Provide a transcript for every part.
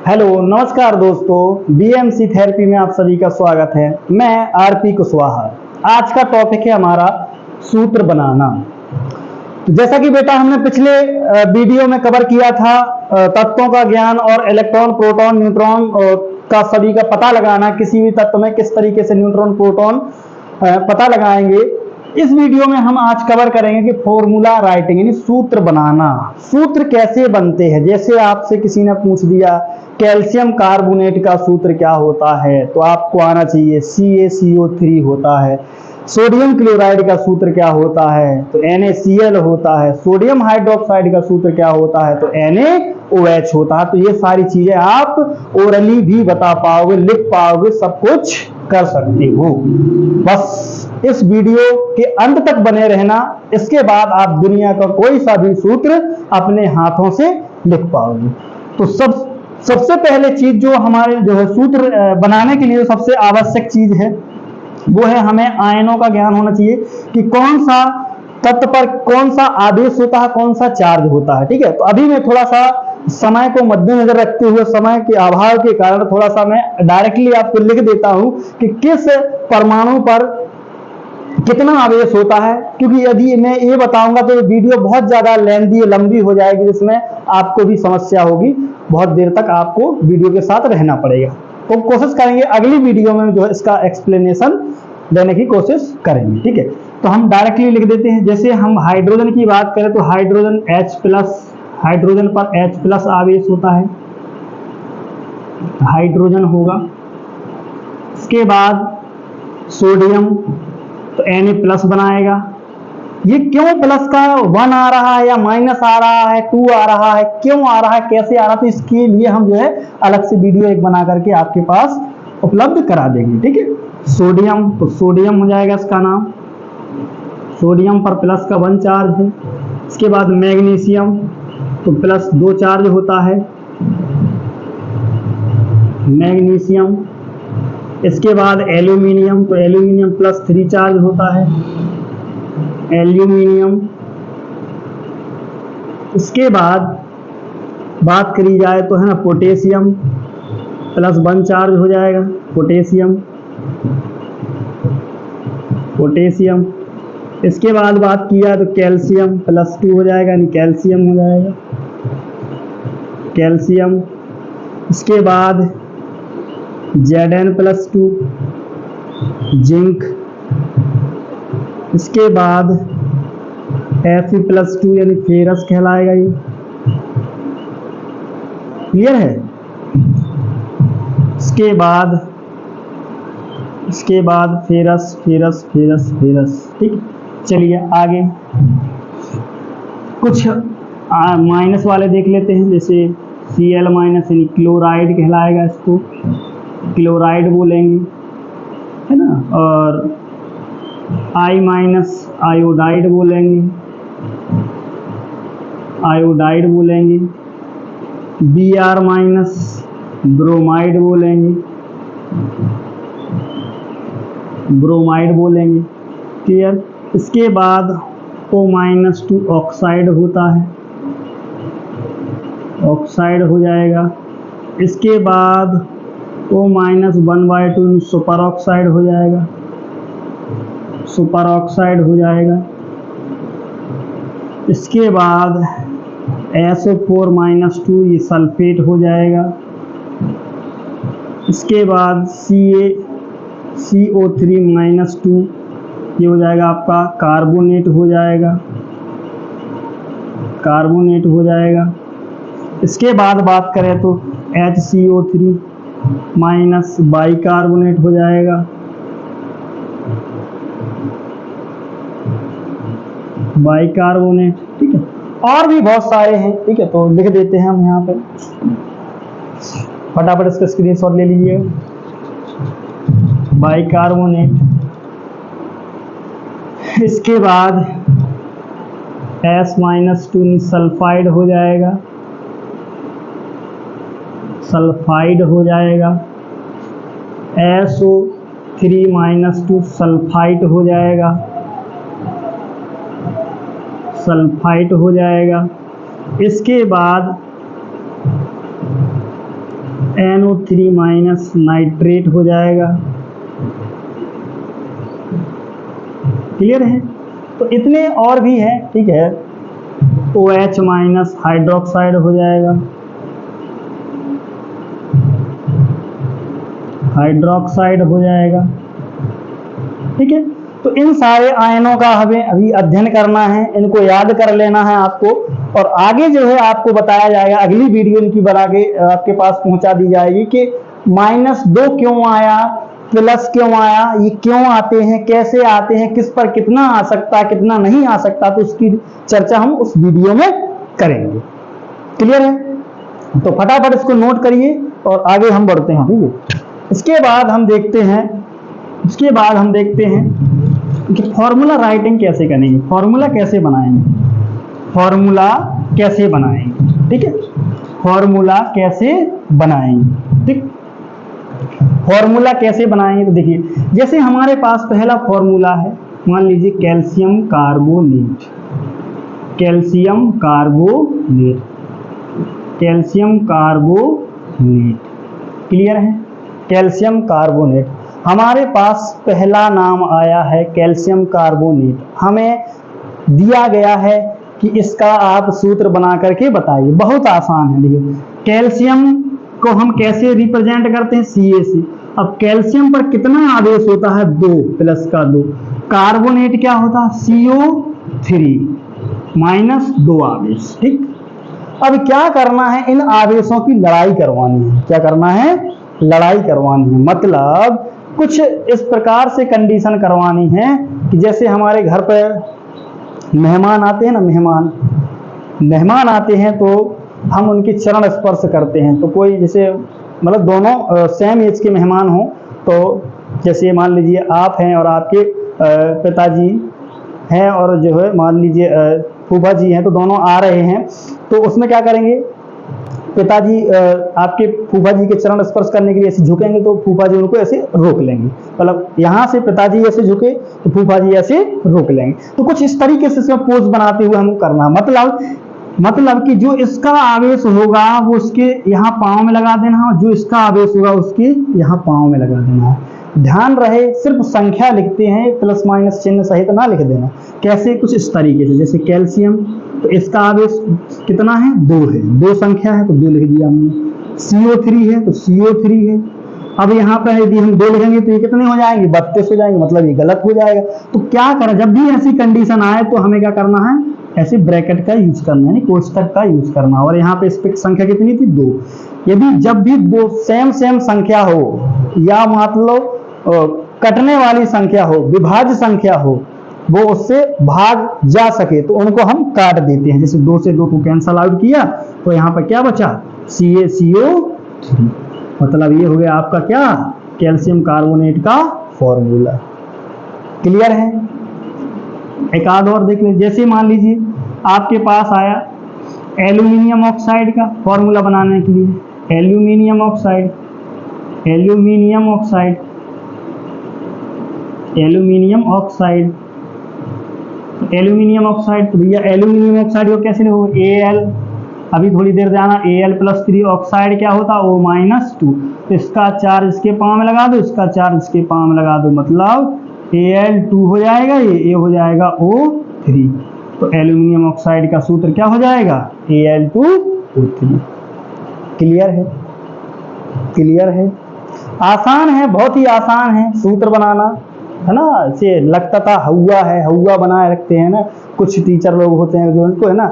Hello नमस्कार दोस्तों, BMC therapy में आप सभी का स्वागत है। मैं आरपी कुशवाहा। आज का टॉपिक है हमारा सूत्र बनाना। तो जैसा कि बेटा हमने पिछले वीडियो में कवर किया था तत्वों का ज्ञान और इलेक्ट्रॉन प्रोटॉन न्यूट्रॉन का सभी का पता लगाना, किसी भी तत्व में किस तरीके से न्यूट्रॉन प्रोटॉन पता लगाएंगे। इस वीडियो में हम आज कवर करेंगे कि फॉर्मूला राइटिंग यानी सूत्र बनाना। सूत्र कैसे बनते हैं, जैसे आपसे किसी ने पूछ दिया कैल्शियम कार्बोनेट का सूत्र क्या होता है, तो आपको आना चाहिए CaCO3 होता है। सोडियम क्लोराइड का सूत्र क्या होता है, तो NaCl होता है। सोडियम हाइड्रोक्साइड का सूत्र क्या होता है, तो NaOH होता है। तो ये सारी चीजें आप ओरली भी बता पाओगे, लिख पाओगे, सब कुछ कर सकते हो। बस इस वीडियो के अंत तक बने रहना, इसके बाद आप दुनिया का कोई सा भी सूत्र अपने हाथों से लिख पाओगे। तो सबसे पहले चीज जो हमारे जो है सूत्र बनाने के लिए सबसे आवश्यक चीज है वो है हमें आयनों का ज्ञान होना चाहिए कि कौन सा तत्व पर कौन सा आवेश होता है, कौन सा चार्ज होता है। ठीक है, तो अभी मैं थोड़ा सा समय को मद्देनजर रखते हुए, समय के अभाव के कारण थोड़ा सा मैं डायरेक्टली आपको लिख देता हूं कि किस परमाणु पर कितना आवेश होता है, क्योंकि यदि मैं ये बताऊंगा तो वीडियो बहुत ज्यादा लंबी हो जाएगी, जिसमें आपको भी समस्या होगी। बहुत देर तक आपको वीडियो के साथ रहना पड़ेगा। तो कोशिश करेंगे अगली वीडियो में जो है इसका एक्सप्लेनेशन देने की कोशिश करेंगे। ठीक है, तो हम डायरेक्टली लिख देते हैं। जैसे हम हाइड्रोजन की बात करें तो हाइड्रोजन H+, हाइड्रोजन पर H+ आवेश होता है, हाइड्रोजन होगा। इसके बाद सोडियम तो Na+ बनाएगा। ये क्यों प्लस का 1 आ रहा है या माइनस आ रहा है, 2 आ रहा है, क्यों आ रहा है, कैसे आ रहा है, तो इसके लिए हम जो है अलग से वीडियो एक बना करके आपके पास उपलब्ध करा देंगे। ठीक है, सोडियम तो सोडियम हो जाएगा इसका नाम। सोडियम पर प्लस का 1 चार्ज है। इसके बाद मैग्नीशियम तो +2 चार्ज होता है, मैग्नीशियम। इसके बाद एल्यूमिनियम तो एल्यूमिनियम +3 चार्ज होता है, एल्यूमिनियम। इसके बाद बात करी जाए तो है ना पोटेशियम, +1 चार्ज हो जाएगा, पोटेशियम, पोटेशियम। इसके बाद बात किया तो कैल्शियम +2 हो जाएगा, यानी कैल्शियम हो जाएगा, कैल्शियम। इसके बाद Zn+2 जिंक। इसके बाद Fe+2 यानी फेरस कहलाएगा ये। क्लियर है? इसके बाद फेरस फेरस फेरस फेरस। ठीक, चलिए आगे कुछ माइनस वाले देख लेते हैं। जैसे Cl- यानी क्लोराइड कहलाएगा, इसको क्लोराइड बोलेंगे, है ना। और I- आयोडाइड बोलेंगे, आयोडाइड बोलेंगे। Br- ब्रोमाइड बोलेंगे, ब्रोमाइड बोलेंगे। क्लियर? इसके बाद O- ऑक्साइड होता है, ऑक्साइड हो जाएगा। इसके बाद O-1/2 सुपर ऑक्साइड हो जाएगा, सुपर ऑक्साइड हो जाएगा। इसके बाद SO4-2 ये सल्फेट हो जाएगा। इसके बाद CO3-2 ये हो जाएगा आपका कार्बोनेट हो जाएगा, कार्बोनेट हो जाएगा। इसके बाद बात करें तो HCO3- बाइकार्बोनेट हो जाएगा, बाइकार्बोनेट। ठीक है, और भी बहुत सारे हैं। ठीक है, तो लिख देते हैं हम यहाँ पे, फटाफट इसका स्क्रीनशॉट ले लीजिए। बाइकार्बोनेट। इसके बाद S-2 सल्फाइड हो जाएगा, सल्फाइड हो जाएगा। SO3-2 सल्फाइड हो जाएगा, सल्फाइड हो जाएगा। इसके बाद NO3 माइनस नाइट्रेट हो जाएगा। क्लियर है? तो इतने और भी है, ठीक है। OH माइनस हाइड्रोक्साइड हो जाएगा, हाइड्रोक्साइड हो जाएगा, ठीक है। तो इन सारे आयनों का हमें अभी अध्ययन करना है, इनको याद कर लेना है आपको, और आगे जो है आपको बताया जाएगा, अगली वीडियो इनकी बना के आपके पास पहुंचा दी जाएगी कि -2 क्यों आया, प्लस क्यों आया, ये क्यों आते हैं, कैसे आते हैं, किस पर कितना आ सकता है, कितना नहीं आ सकता, तो उसकी चर्चा हम उस वीडियो में करेंगे। क्लियर है? तो फटाफट इसको नोट करिए और आगे हम बढ़ते हैं, ठीक है। इसके बाद हम देखते हैं कि फॉर्मूला राइटिंग कैसे करेंगे, फॉर्मूला कैसे बनाएंगे, फॉर्मूला कैसे बनाएंगे, ठीक है। फॉर्मूला कैसे बनाएंगे, ठीक। फॉर्मूला कैसे बनाएंगे तो देखिए, जैसे हमारे पास पहला फॉर्मूला है, मान लीजिए calcium carbonate, calcium carbonate, calcium carbonate. Clear है? कैल्शियम कार्बोनेट, हमारे पास पहला नाम आया है कैल्शियम कार्बोनेट। हमें दिया गया है कि इसका आप सूत्र बना करके बताइए। बहुत आसान है, देखिए कैल्शियम को हम कैसे रिप्रेजेंट करते हैं, Ca से। अब कैल्शियम पर कितना आवेश होता है, 2 प्लस का 2। कार्बोनेट क्या होता है, CO3 माइनस 2 आवेश, ठीक। अब क्या करना है, इन आवेशों की लड़ाई करवानी है। क्या करना है, लड़ाई करवानी है, मतलब कुछ इस प्रकार से कंडीशन करवानी है कि जैसे हमारे घर पर मेहमान आते हैं ना, मेहमान आते हैं तो हम उनके चरण स्पर्श करते हैं। तो कोई जैसे मतलब दोनों सेम एज के मेहमान हो, तो जैसे मान लीजिए आप हैं और आपके पिताजी हैं, और जो है मान लीजिए फूफा जी हैं, तो दोनों आ रहे हैं, तो उसमें क्या करेंगे, पिताजी आपके फूफा जी के चरण स्पर्श करने के लिए ऐसे झुकेंगे, तो फूफा जी उनको ऐसे रोक लेंगे। मतलब यहाँ से पिताजी ऐसे झुके तो फूफा जी ऐसे रोक लेंगे। तो कुछ इस तरीके से इसमें पोज बनाते हुए हमको करना, मतलब कि जो इसका आवेश होगा वो उसके यहाँ पाँव में लगा देना है, जो इसका आवेश होगा उसके यहाँ पाँव में लगा देना है। ध्यान रहे, सिर्फ संख्या लिखते हैं, प्लस माइनस चिन्ह सहित ना लिख देना। कैसे, कुछ इस तरीके से, जैसे कैल्शियम, तो इसका आवेश कितना है, 2 है, 2 संख्या है तो 2 लिख दिया हमने। CO3 है तो CO3 है। अब यहाँ पर यदि हम 2 लिखेंगे तो ये कितने हो जाएंगे, 32 हो जाएंगे, मतलब ये गलत हो जाएगा। तो क्या करें, जब भी ऐसी कंडीशन आए तो हमें क्या करना है, ऐसे ब्रैकेट का यूज करना है, कोष्ठक का यूज करना। और यहाँ पे इस पे संख्या कितनी थी, 2। यदि जब भी 2 सेम संख्या हो, या मतलब कटने वाली संख्या हो, विभाज्य संख्या हो, वो उससे भाग जा सके, तो उनको हम काट देते हैं। जैसे 2 से 2 को कैंसल आउट किया तो यहाँ पर क्या बचा, CaCO3। मतलब ये हो गया आपका क्या, कैल्शियम कार्बोनेट का फॉर्मूला। क्लियर है? एक आध और देख लीजिए, जैसे मान लीजिए आपके पास आया एल्यूमिनियम ऑक्साइड का फॉर्मूला बनाने के लिए, aluminium oxide, aluminium oxide, aluminium oxide, aluminium oxide. तो भैया एल्यूमिनियम ऑक्साइड को कैसे लिखोगे, Al, अभी थोड़ी देर जाना, Al+3 ऑक्साइड क्या होता है, O-2। तो इसका चार्ज इसके पाँव में लगा दो, इसका चार्ज इसके पाँव में लगा दो, मतलब Al2 हो जाएगा, ये हो जाएगा O3। तो एल्यूमिनियम ऑक्साइड का सूत्र क्या हो जाएगा, Al2O3। क्लियर है? क्लियर है? आसान है, बहुत ही आसान है सूत्र बनाना, है ना। इसे लगता था हवा है, हवा बनाए रखते हैं ना कुछ टीचर लोग होते हैं जो उनको, है ना,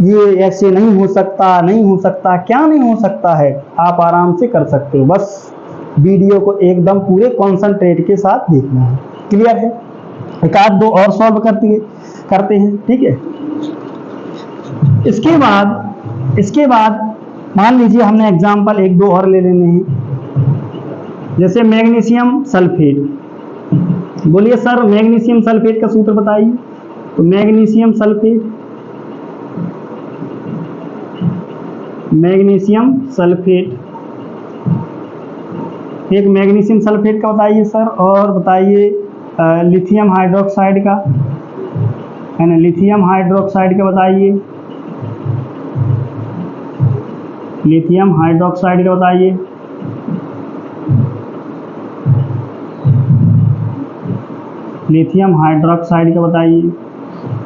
ये ऐसे नहीं हो सकता, नहीं हो सकता। क्या नहीं हो सकता है, आप आराम से कर सकते हो, बस वीडियो को एकदम पूरे कॉन्सेंट्रेट के साथ देखना है। क्लियर है? एक आध दो और सॉल्व करते हैं, ठीक है। इसके बाद मान लीजिए हमने एग्जाम्पल 1-2 और ले लेने हैं। जैसे मैग्नीशियम सल्फेट, बोलिए सर मैग्नीशियम सल्फेट का सूत्र बताइए। तो मैग्नीशियम सल्फेट, मैग्नीशियम सल्फेट, एक मैग्नीशियम सल्फेट का बताइए सर, और बताइए लिथियम हाइड्रोक्साइड का, है ना, लिथियम हाइड्रोक्साइड का बताइए, लिथियम हाइड्रोक्साइड का बताइए। लिथियम हाइड्रोक्साइड का बताइए।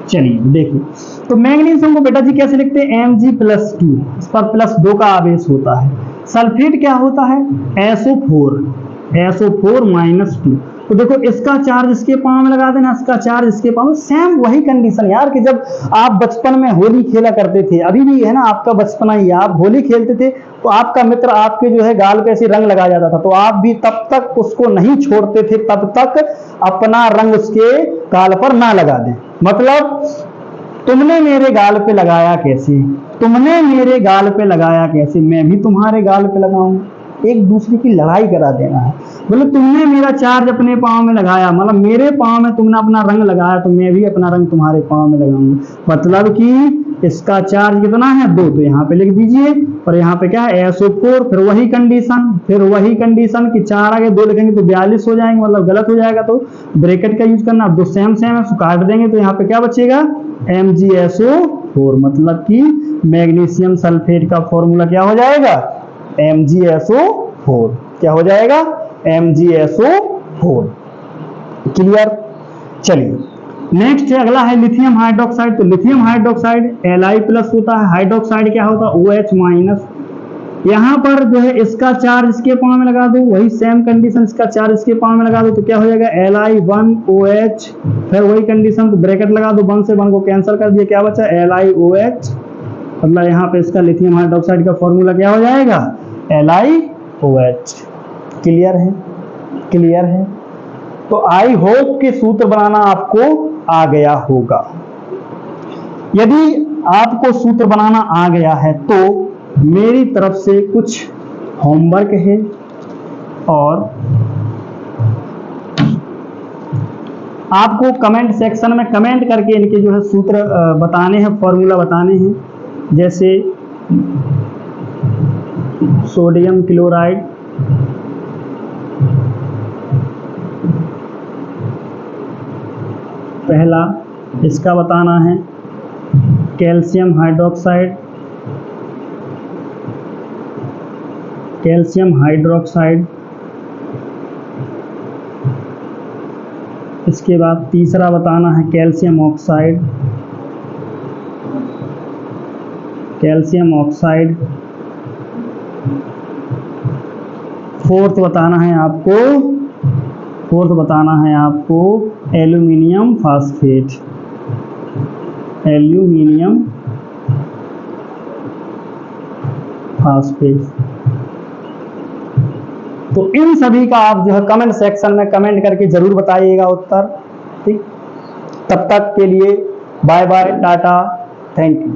चलिए देखिए, तो मैग्नीशियम को बेटा जी कैसे लिखते हैं, Mg+2, इस पर +2 का आवेश होता है। सल्फेट क्या होता है, SO4, SO4-2। तो देखो इसका चार्ज इसके पाँव में लगा देना, इसका चार्ज इसके पाँव में। सेम वही कंडीशन यार कि जब आप बचपन में होली खेला करते थे, अभी भी है ना आपका बचपना ही, आप होली खेलते थे तो आपका मित्र आपके जो है गाल पे ऐसे रंग लगा जाता था, तो आप भी तब तक उसको नहीं छोड़ते थे तब तक अपना रंग उसके गाल पर ना लगा दें। मतलब तुमने मेरे गाल पे लगाया कैसे, तुमने मेरे गाल पे लगाया कैसे, मैं भी तुम्हारे गाल पे लगाऊं, एक दूसरे की लड़ाई करा देना है। बोले तुमने मेरा चार्ज अपने पाँव में लगाया, मतलब मेरे पाँव में तुमने अपना रंग लगाया तो मैं भी अपना रंग तुम्हारे पाँव में लगाऊंगा। मतलब कि इसका चार्ज कितना है, 2, तो यहाँ पे लिख दीजिए। और यहाँ पे क्या है, SO4, फिर वही कंडीशन कि 4 आगे 2 लिखेंगे तो 42 हो जाएंगे, मतलब गलत हो जाएगा, तो ब्रैकेट का यूज करना। अब 2 सेम है, उसको काट देंगे तो यहाँ पे क्या बचेगा, MgSO4। मतलब कि मैग्नीशियम सल्फेट का फॉर्मूला क्या हो जाएगा, MgSO4। क्या हो जाएगा, MgSO4। क्लियर। चलिए नेक्स्ट है, अगला है लिथियम हाइड्रोक्साइड। तो लिथियम हाइड्रोक्साइड Li+ होता है, हाइड्रोक्साइड क्या होता है, OH-। यहाँ पर जो है इसका चार्ज इसके पाँव में लगा दो, वही सेम कंडीशन, इसका चार्ज इसके पाँव में लगा दो तो क्या हो जाएगा, Li1OH, फिर वही कंडीशन, तो ब्रैकेट लगा दो, 1 से 1 को कैंसिल कर दिया, क्या बचा, LiOH। मतलब यहाँ पे इसका लिथियम हाइड्रोक्साइड का फॉर्मूला क्या हो जाएगा, LiOH। क्लियर है, क्लियर है। तो आई होप कि सूत्र बनाना आपको आ गया होगा। यदि आपको सूत्र बनाना आ गया है तो मेरी तरफ से कुछ होमवर्क है, और आपको कमेंट सेक्शन में कमेंट करके इनके जो है सूत्र बताने हैं, फॉर्मूला बताने हैं। जैसे सोडियम क्लोराइड, पहला इसका बताना है, कैल्शियम हाइड्रोक्साइड, इसके बाद तीसरा बताना है कैल्शियम ऑक्साइड, फोर्थ बताना है आपको एल्यूमिनियम फास्फेट। तो इन सभी का आप जो है कमेंट सेक्शन में कमेंट करके जरूर बताइएगा उत्तर। ठीक, तब तक के लिए bye bye, tata, thank you.